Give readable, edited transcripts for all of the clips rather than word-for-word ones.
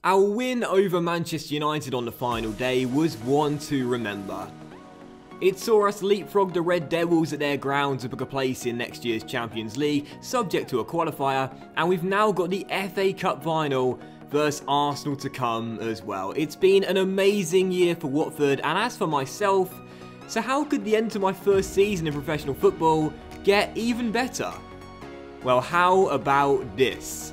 Our win over Manchester United on the final day was one to remember. It saw us leapfrog the Red Devils at their ground to book a place in next year's Champions League, subject to a qualifier, and we've now got the FA Cup final versus Arsenal to come as well. It's been an amazing year for Watford, and as for myself, so how could the end to my first season in professional football get even better? Well, how about this?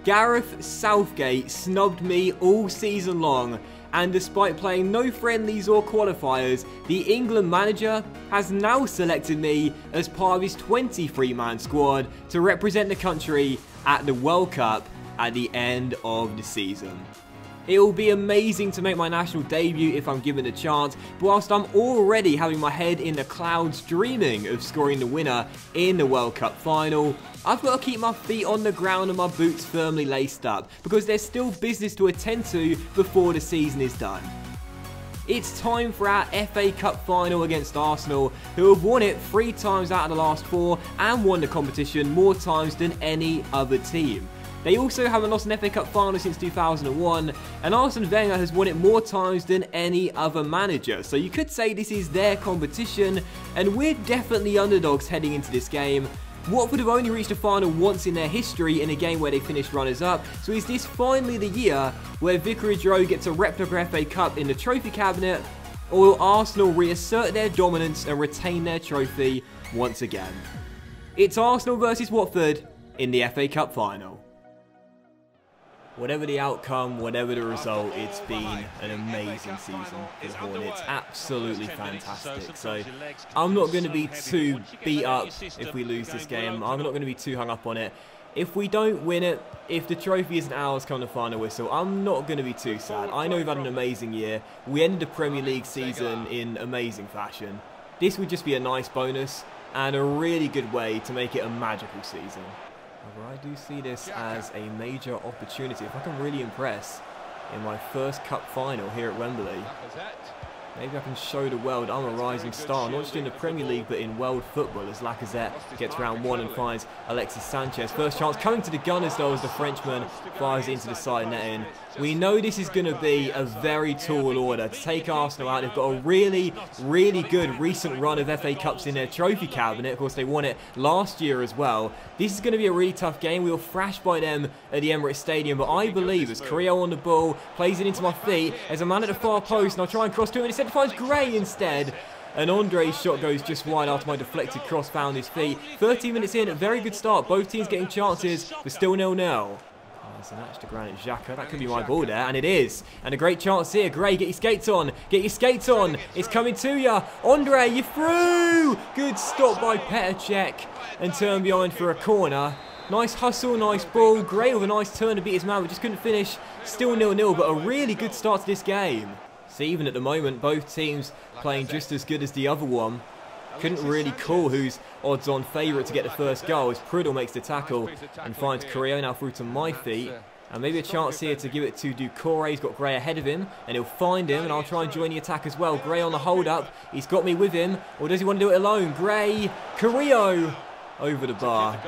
Gareth Southgate snubbed me all season long, and despite playing no friendlies or qualifiers, the England manager has now selected me as part of his 23-man squad to represent the country at the World Cup at the end of the season. It will be amazing to make my national debut if I'm given a chance, but whilst I'm already having my head in the clouds dreaming of scoring the winner in the World Cup final, I've got to keep my feet on the ground and my boots firmly laced up, because there's still business to attend to before the season is done. It's time for our FA Cup final against Arsenal, who have won it 3 times out of the last 4 and won the competition more times than any other team. They also haven't lost an FA Cup final since 2001, and Arsene Wenger has won it more times than any other manager, so you could say this is their competition, and we're definitely underdogs heading into this game. Watford have only reached a final once in their history in a game where they finished runners-up, so is this finally the year where Vicarage Road gets a replica FA Cup in the trophy cabinet, or will Arsenal reassert their dominance and retain their trophy once again? It's Arsenal versus Watford in the FA Cup final. Whatever the outcome, whatever the result, it's been an amazing season for the Hornets. Absolutely fantastic. So I'm not going to be too beat up if we lose this game. I'm not going to be too hung up on it. If we don't win it, if the trophy isn't ours come the final whistle, I'm not going to be too sad. I know we've had an amazing year. We ended the Premier League season in amazing fashion. This would just be a nice bonus and a really good way to make it a magical season. However, I do see this as a major opportunity. If I can really impress in my first cup final here at Wembley, maybe I can show the world I'm a rising star, not just in the Premier League, but in world football, as Lacazette gets round 1 and finds Alexis Sanchez. First chance coming to the Gunners, though, as the Frenchman fires it into the side netting. We know this is going to be a very tall order to take Arsenal out. They've got a really, really good recent run of FA Cups in their trophy cabinet. Of course, they won it last year as well. This is going to be a really tough game. We were thrashed by them at the Emirates Stadium, but I believe as Carrillo on the ball, plays it into my feet, there's a man at the far post, and I'll try and cross to him, and instead finds Gray instead. And Andre's shot goes just wide after my deflected cross found his feet. 13 minutes in, a very good start. Both teams getting chances, but still 0-0. There's an match to Granit Xhaka. That could be my ball there, and it is. And a great chance here. Gray, get your skates on. Get your skates on. It's coming to you. Andre, you're through. Good stop by Petr Cech. And turn behind for a corner. Nice hustle, nice ball. Gray with a nice turn to beat his man, but just couldn't finish. Still 0-0, but a really good start to this game. So even at the moment, both teams playing just as good as the other one. Couldn't really call who's odds-on favourite to get the first goal as Prudhomme makes the tackle and finds Carrillo now through to my feet. And maybe a chance here to give it to Doucouré. He's got Gray ahead of him and he'll find him, and I'll try and join the attack as well. Gray on the hold-up. He's got me with him, or does he want to do it alone? Gray, Carrillo over the bar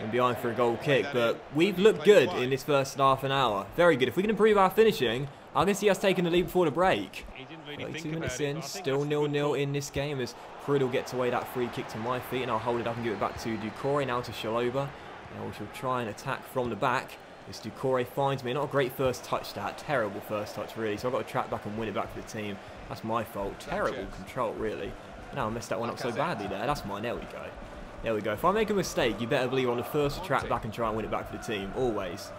and behind for a goal kick. But we've looked good in this first half an hour. Very good. If we can improve our finishing, I can see us taking the lead before the break. 32 minutes in, still 0-0 in this game as Prudhomme gets away that free kick to my feet, and I'll hold it up and give it back to Doucouré, now to Chalobah. Now we shall try and attack from the back as Doucouré finds me. Not a great first touch, that. Terrible first touch, really. So I've got to track back and win it back for the team. That's my fault. Terrible control, really. Now I messed that one up so badly there. That's mine. There we go. There we go. If I make a mistake, you better believe I'm the first to track back and try and win it back for the team. Always.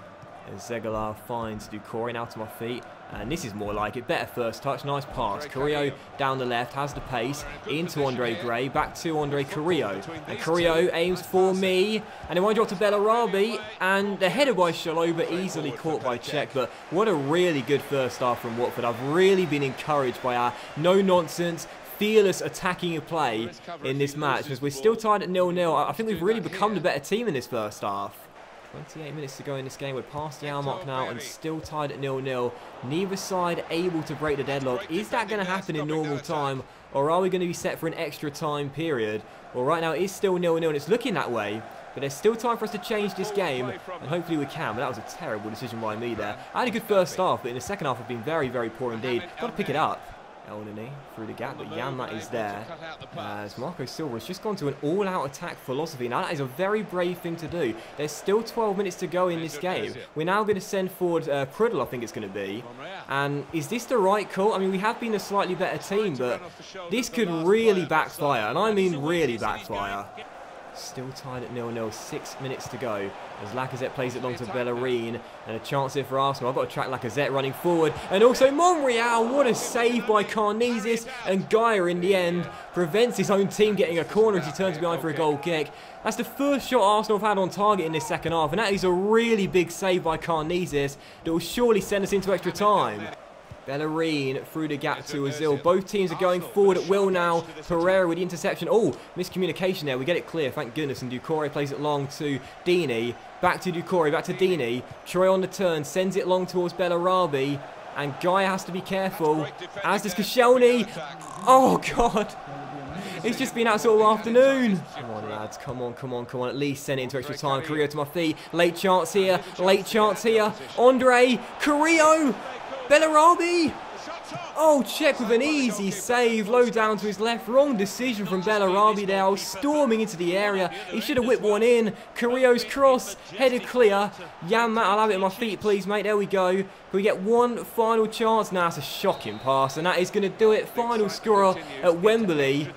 As Zegular finds Doucouré now to my feet. And this is more like it. Better first touch. Nice pass. Carrillo down the left. Has the pace. Into Andre Gray. Back to Andre Carrillo. And Carrillo aims for me. And then I drop to Bellarabi. And the header by Chalobah easily caught by Cech. But what a really good first half from Watford. I've really been encouraged by our no-nonsense, fearless attacking play in this match. Because we're still tied at 0-0. I think we've really become the better team in this first half. 28 minutes to go in this game. We're past the hour mark now and still tied at 0-0. Neither side able to break the deadlock. Is that going to happen in normal time, or are we going to be set for an extra time period? Well, right now it is still 0-0 and it's looking that way. But there's still time for us to change this game, and hopefully we can. But that was a terrible decision by me there. I had a good first half, but in the second half I've been very, very poor indeed. Got to pick it up. Elneny through the gap, but Yanmat is there. As Marco Silva has just gone to an all-out attack philosophy. Now that is a very brave thing to do. There's still 12 minutes to go in this game. We're now going to send forward Prudl, I think it's going to be. And is this the right call? I mean, we have been a slightly better team, but this could really backfire. And I mean really backfire. Still tied at 0-0, 6 minutes to go. As Lacazette plays it long to Bellerin. And a chance here for Arsenal. I've got to track Lacazette running forward. And also Monreal. What a save by Carnesis. And Gaia in the end prevents his own team getting a corner as he turns behind for a goal kick. That's the first shot Arsenal have had on target in this second half. And that is a really big save by Carnesis that will surely send us into extra time. Bellerin through the gap to Ozil. Both teams are going forward at will now. Pereira with the interception. Oh, miscommunication there. We get it clear, thank goodness. And Doucouré plays it long to Dini. Back to Doucouré, back to Dini. Troy on the turn, sends it long towards Bellarabi. And Gaia has to be careful. As does Koscielny. Oh, God. It's just been that sort of afternoon. Come on, lads. Come on, come on, come on. At least send it into extra time. Carrillo to my feet. Late chance here. Late chance here. Andre. Carrillo. Bellarabi! Oh, check with an easy save. Low down to his left. Wrong decision from Bellarabi there. Storming into the area. He should have whipped one in. Carrillo's cross. Headed clear. Yanmat, I'll have it at my feet, please, mate. There we go. Can we get one final chance? Now, it's a shocking pass. And that is going to do it. Final scorer at Wembley.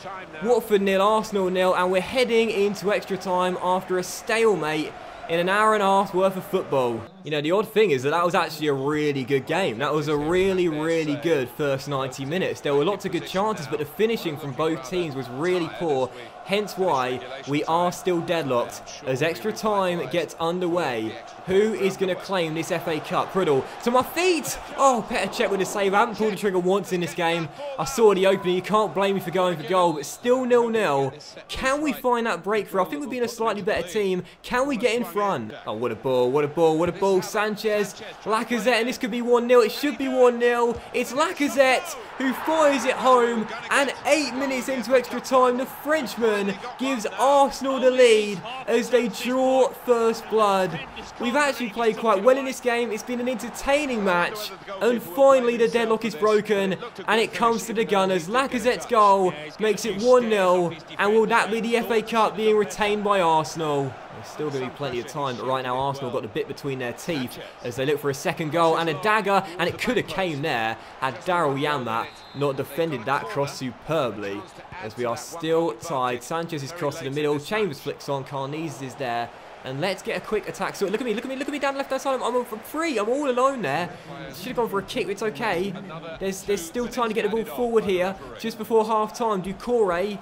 Watford 0, Arsenal 0. And we're heading into extra time after a stalemate in an hour and a half worth of football. You know, the odd thing is that was actually a really good game. That was a really, really good first 90 minutes. There were lots of good chances, but the finishing from both teams was really poor. Hence why we are still deadlocked as extra time gets underway. Who is going to claim this FA Cup? Prudl to my feet. Oh, Petr Cech with a save. I haven't pulled the trigger once in this game. I saw the opening. You can't blame me for going for goal, but still 0-0. Can we find that breakthrough? I think we've been a slightly better team. Can we get in front? Oh, what a ball. What a ball. What a ball. Sanchez, Lacazette, and this could be 1-0. It should be 1-0. It's Lacazette who fires it home, and 8 minutes into extra time, the Frenchman gives Arsenal the lead as they draw first blood. We've actually played quite well in this game. It's been an entertaining match, and finally the deadlock is broken, and it comes to the Gunners. Lacazette's goal makes it 1-0, and will that be the FA Cup being retained by Arsenal? There's still going to be plenty of time, but right now Arsenal got the bit between their teeth as they look for a second goal and a dagger, and it could have came there had Daryl Yanmat not defended that cross superbly, as we are still tied. Sanchez is crossed to the middle, Chambers flicks on, Carnesis is there, and let's get a quick attack. So look at me down the left-hand side. I'm for free. I'm all alone there. Should have gone for a kick, but it's okay. There's still time to get the ball forward here, just before half-time. Doucouré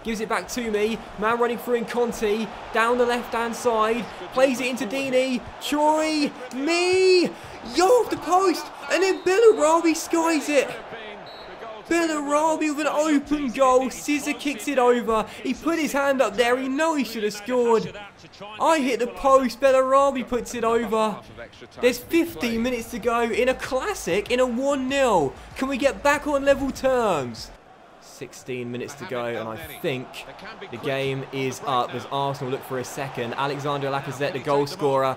gives it back to me. Man running through in Conti. Down the left-hand side. Plays it into Dini. Troy. Me. Yo, off the post. And then Bellarabi skies it. Bellarabi with an open goal. Scissor kicks it over. He put his hand up there. He knows he should have scored. I hit the post. Bellarabi puts it over. There's 15 minutes to go in a classic, in a 1-0. Can we get back on level terms? 16 minutes to go, and I think the game is up as Arsenal look for a second. Alexander Lacazette, the goal scorer,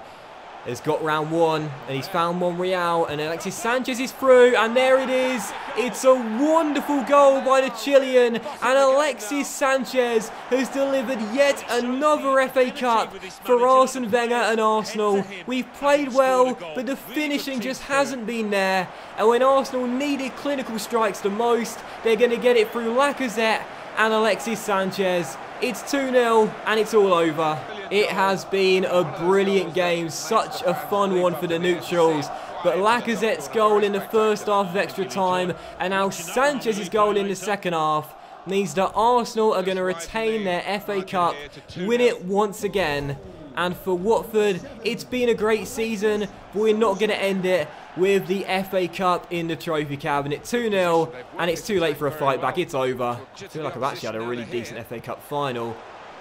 has got round one, and he's found Monreal, and Alexis Sanchez is through, and there it is. It's a wonderful goal by the Chilean, and Alexis Sanchez has delivered yet another FA Cup for Arsene Wenger and Arsenal. We've played well, but the finishing just hasn't been there, and when Arsenal needed clinical strikes the most, they're going to get it through Lacazette and Alexis Sanchez. It's 2-0, and it's all over. It has been a brilliant game, such a fun one for the neutrals. But Lacazette's goal in the first half of extra time, and now Sanchez's goal in the second half, means that Arsenal are going to retain their FA Cup, win it once again. And for Watford, it's been a great season, but we're not going to end it with the FA Cup in the trophy cabinet. 2-0, and it's too late for a fight back. It's over. I feel like I've actually had a really decent FA Cup final.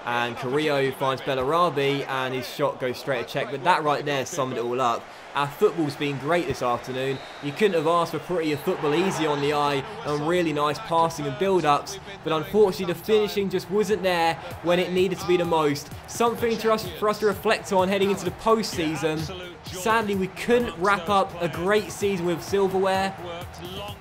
And Carrillo finds Bellarabi, and his shot goes straight to check. But that right there summed it all up. Our football's been great this afternoon. You couldn't have asked for prettier football, easy on the eye, and really nice passing and build-ups. But unfortunately, the finishing just wasn't there when it needed to be the most. Something for us to reflect on heading into the postseason. Sadly, we couldn't wrap up a great season with silverware.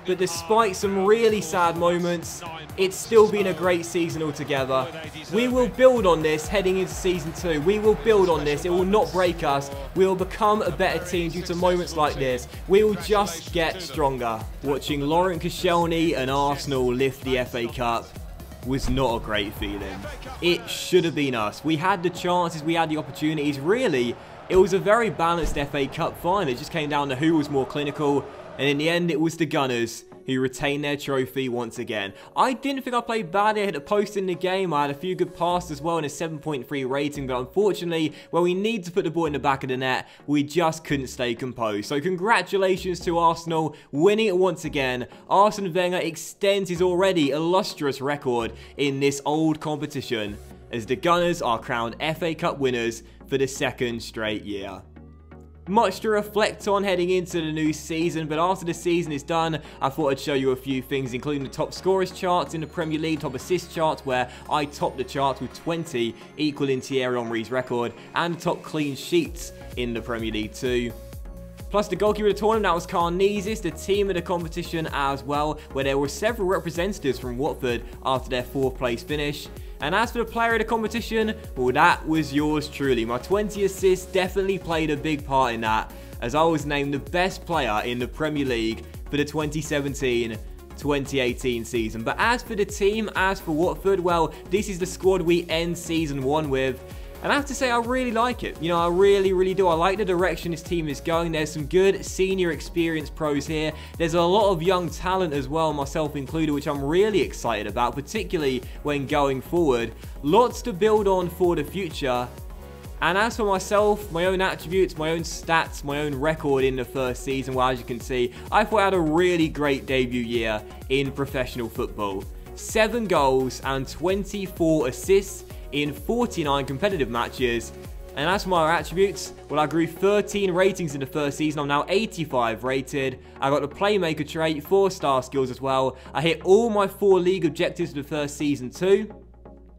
But despite some really sad moments, it's still been a great season altogether. We will build on this heading into Season 2. We will build on this. It will not break us. We will become a better team due to moments like this. We will just get stronger. Watching Laurent Koscielny and Arsenal lift the FA Cup was not a great feeling. It should have been us. We had the chances, we had the opportunities. Really, it was a very balanced FA Cup final. It just came down to who was more clinical. And in the end, it was the Gunners who retained their trophy once again. I didn't think I played badly. I hit a post in the game. I had a few good passes as well and a 7.3 rating. But unfortunately, when we need to put the ball in the back of the net, we just couldn't stay composed. So congratulations to Arsenal winning it once again. Arsene Wenger extends his already illustrious record in this old competition, as the Gunners are crowned FA Cup winners for the second straight year. Much to reflect on heading into the new season, but after the season is done, I thought I'd show you a few things, including the top scorers charts in the Premier League, top assist charts, where I topped the charts with 20, equaling Thierry Henry's record, and the top clean sheets in the Premier League too. Plus the goalkeeper of the tournament, that was Carnesis, the team of the competition as well, where there were several representatives from Watford after their 4th place finish. And as for the player of the competition, well, that was yours truly. My 20 assists definitely played a big part in that, as I was named the best player in the Premier League for the 2017-2018 season. But as for the team, as for Watford, well, this is the squad we end Season 1 with. And I have to say, I really like it. You know, I really do. I like the direction this team is going. There's some good senior experienced pros here. There's a lot of young talent as well, myself included, which I'm really excited about, particularly when going forward. Lots to build on for the future. And as for myself, my own attributes, my own stats, my own record in the first season, well, as you can see, I thought I had a really great debut year in professional football. 7 goals and 24 assists in 49 competitive matches. And as for my attributes, well, I grew 13 ratings in the first season. I'm now 85 rated. I got the playmaker trait, 4-star skills as well. I hit all my 4 league objectives for the first season too.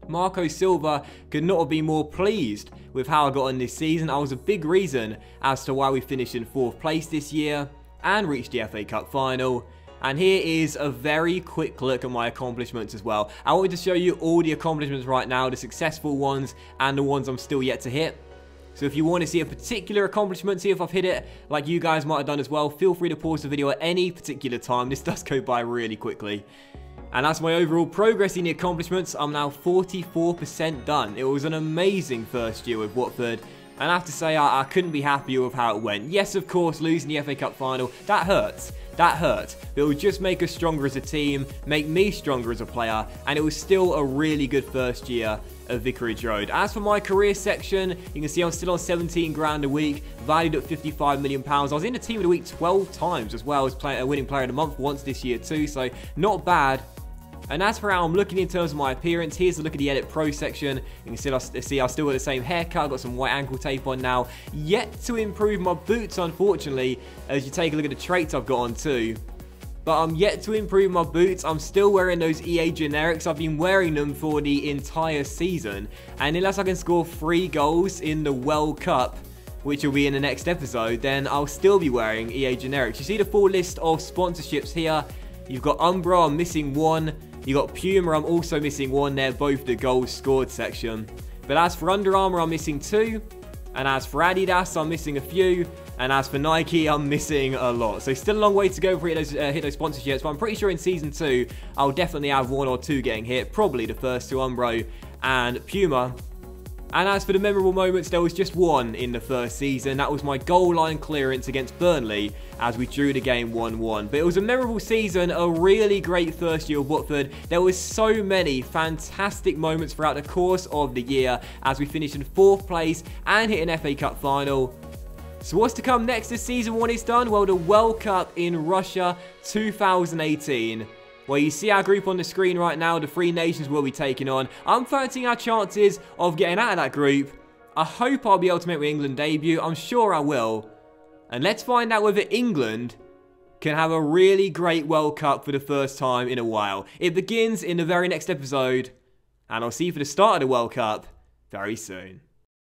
Marco Silva could not have been more pleased with how I got on this season. I was a big reason as to why we finished in 4th place this year and reached the FA Cup final. And here is a very quick look at my accomplishments as well. I wanted to show you all the accomplishments right now, the successful ones and the ones I'm still yet to hit. So if you want to see a particular accomplishment, see if I've hit it like you guys might have done as well, feel free to pause the video at any particular time. This does go by really quickly. And as my overall progress in the accomplishments, I'm now 44% done. It was an amazing first year with Watford. And I have to say, I couldn't be happier with how it went. Yes, of course, losing the FA Cup final, that hurts. That hurt, but it would just make us stronger as a team, make me stronger as a player, and it was still a really good first year of Vicarage Road. As for my career section, you can see I'm still on 17 grand a week, valued at £55 million. I was in the team of the week 12 times as well as winning player of the month once this year too, so not bad. And as for how I'm looking in terms of my appearance, here's a look at the Edit Pro section. You can see I've still got the same haircut, I've got some white ankle tape on now. Yet to improve my boots, unfortunately, as you take a look at the traits I've got on too. But I'm yet to improve my boots. I'm still wearing those EA generics. I've been wearing them for the entire season. And unless I can score 3 goals in the World Cup, which will be in the next episode, then I'll still be wearing EA generics. You see the full list of sponsorships here. You've got Umbro, I'm missing 1. You got Puma, I'm also missing 1. They're both the goals scored section. But as for Under Armour, I'm missing 2. And as for Adidas, I'm missing a few. And as for Nike, I'm missing a lot. So still a long way to go for hit those sponsorships. But I'm pretty sure in Season 2, I'll definitely have 1 or 2 getting hit. Probably the first 2, Umbro and Puma. And as for the memorable moments, there was just one in the first season. That was my goal line clearance against Burnley as we drew the game 1-1. But it was a memorable season, a really great first year of Watford. There was so many fantastic moments throughout the course of the year as we finished in 4th place and hit an FA Cup final. So what's to come next as Season 1 is done? Well, the World Cup in Russia 2018. Well, you see our group on the screen right now. The 3 nations will be taking on. I'm fancying our chances of getting out of that group. I hope I'll be able to make my England debut. I'm sure I will. And let's find out whether England can have a really great World Cup for the first time in a while. It begins in the very next episode. And I'll see you for the start of the World Cup very soon.